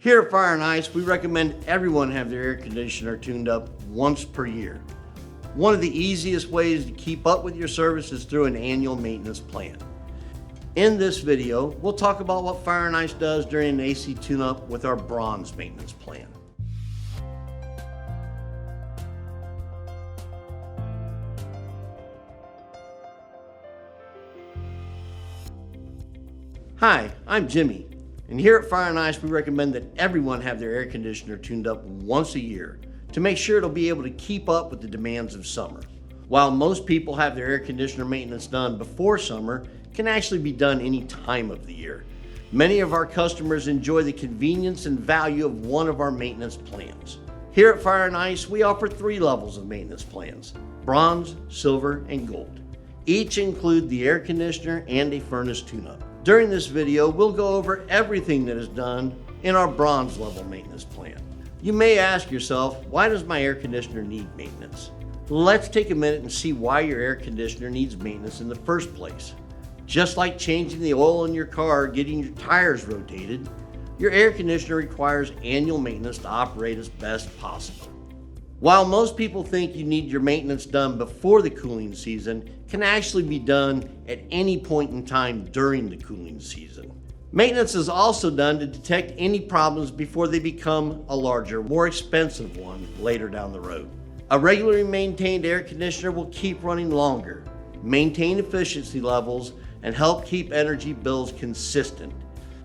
Here at Fire and Ice, we recommend everyone have their air conditioner tuned up once per year. One of the easiest ways to keep up with your service is through an annual maintenance plan. In this video, we'll talk about what Fire and Ice does during an AC tune-up with our Bronze maintenance plan. Hi, I'm Jimmy, and here at Fire and Ice we recommend that everyone have their air conditioner tuned up once a year to make sure it'll be able to keep up with the demands of summer. While most people have their air conditioner maintenance done before summer, it can actually be done any time of the year. Many of our customers enjoy the convenience and value of one of our maintenance plans. Here at Fire and Ice, we offer 3 levels of maintenance plans: Bronze, Silver, and Gold. Each include the air conditioner and a furnace tune-up. During this video, we'll go over everything that is done in our Bronze level maintenance plan. You may ask yourself, why does my air conditioner need maintenance? Let's take a minute and see why your air conditioner needs maintenance in the first place. Just like changing the oil in your car or getting your tires rotated, your air conditioner requires annual maintenance to operate as best possible. While most people think you need your maintenance done before the cooling season, it can actually be done at any point in time during the cooling season. Maintenance is also done to detect any problems before they become a larger, more expensive one later down the road. A regularly maintained air conditioner will keep running longer, maintain efficiency levels, and help keep energy bills consistent.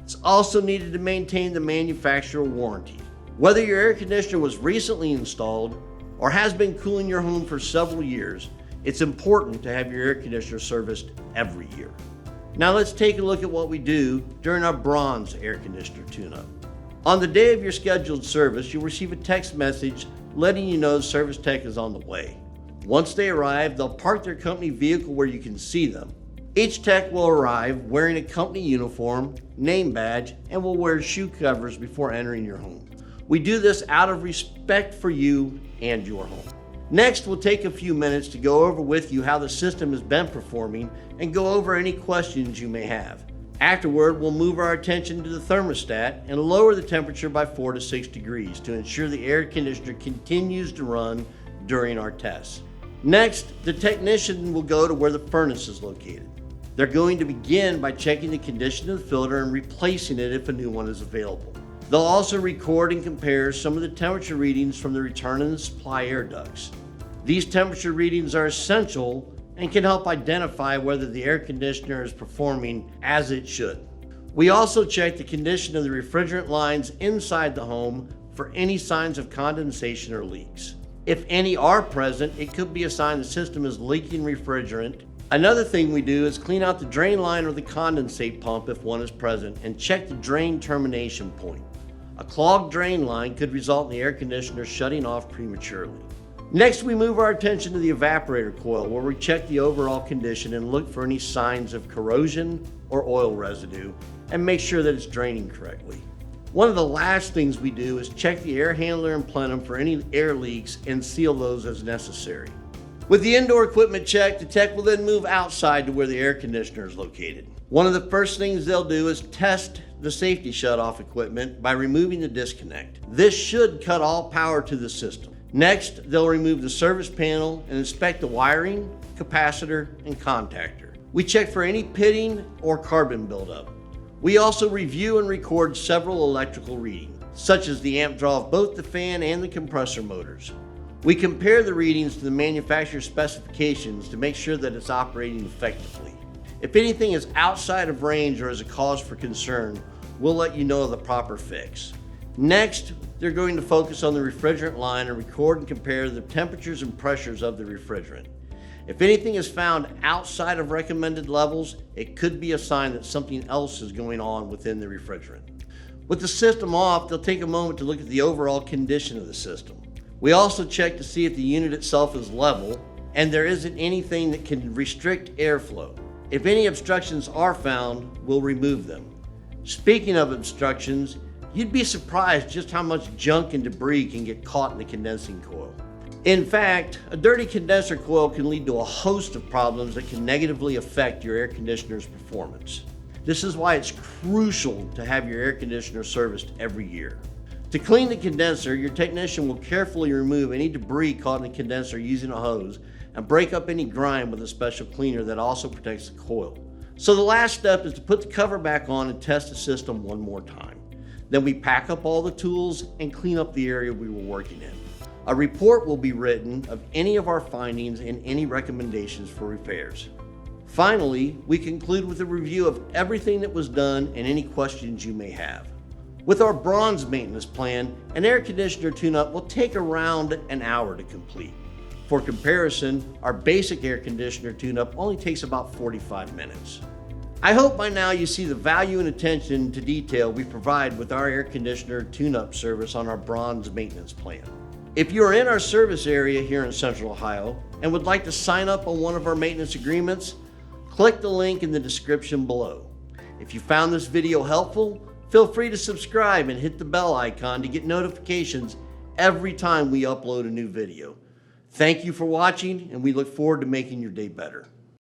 It's also needed to maintain the manufacturer warranty. Whether your air conditioner was recently installed or has been cooling your home for several years, it's important to have your air conditioner serviced every year. Now let's take a look at what we do during our Bronze air conditioner tune-up. On the day of your scheduled service, you'll receive a text message letting you know the service tech is on the way. Once they arrive, they'll park their company vehicle where you can see them. Each tech will arrive wearing a company uniform, name badge, and will wear shoe covers before entering your home. We do this out of respect for you and your home. Next, we'll take a few minutes to go over with you how the system has been performing and go over any questions you may have. Afterward, we'll move our attention to the thermostat and lower the temperature by 4 to 6 degrees to ensure the air conditioner continues to run during our tests. Next, the technician will go to where the furnace is located. They're going to begin by checking the condition of the filter and replacing it if a new one is available. They'll also record and compare some of the temperature readings from the return and the supply air ducts. These temperature readings are essential and can help identify whether the air conditioner is performing as it should. We also check the condition of the refrigerant lines inside the home for any signs of condensation or leaks. If any are present, it could be a sign the system is leaking refrigerant. Another thing we do is clean out the drain line or the condensate pump if one is present and check the drain termination point. A clogged drain line could result in the air conditioner shutting off prematurely. Next, we move our attention to the evaporator coil where we check the overall condition and look for any signs of corrosion or oil residue and make sure that it's draining correctly. One of the last things we do is check the air handler and plenum for any air leaks and seal those as necessary. With the indoor equipment checked, the tech will then move outside to where the air conditioner is located. One of the first things they'll do is test the safety shutoff equipment by removing the disconnect. This should cut all power to the system. Next, they'll remove the service panel and inspect the wiring, capacitor, and contactor. We check for any pitting or carbon buildup. We also review and record several electrical readings, such as the amp draw of both the fan and the compressor motors. We compare the readings to the manufacturer's specifications to make sure that it's operating effectively. If anything is outside of range or is a cause for concern, we'll let you know of the proper fix. Next, they're going to focus on the refrigerant line and record and compare the temperatures and pressures of the refrigerant. If anything is found outside of recommended levels, it could be a sign that something else is going on within the refrigerant. With the system off, they'll take a moment to look at the overall condition of the system. We also check to see if the unit itself is level and there isn't anything that can restrict airflow. If any obstructions are found, we'll remove them. Speaking of obstructions, you'd be surprised just how much junk and debris can get caught in the condensing coil. In fact, a dirty condenser coil can lead to a host of problems that can negatively affect your air conditioner's performance. This is why it's crucial to have your air conditioner serviced every year. To clean the condenser, your technician will carefully remove any debris caught in the condenser using a hose and break up any grime with a special cleaner that also protects the coil. So the last step is to put the cover back on and test the system one more time. Then we pack up all the tools and clean up the area we were working in. A report will be written of any of our findings and any recommendations for repairs. Finally, we conclude with a review of everything that was done and any questions you may have. With our bronze maintenance plan, an air conditioner tune-up will take around an hour to complete. For comparison, our basic air conditioner tune-up only takes about 45 minutes. I hope by now you see the value and attention to detail we provide with our air conditioner tune-up service on our bronze maintenance plan. If you are in our service area here in Central Ohio and would like to sign up on one of our maintenance agreements, click the link in the description below. If you found this video helpful, feel free to subscribe and hit the bell icon to get notifications every time we upload a new video. Thank you for watching, and we look forward to making your day better.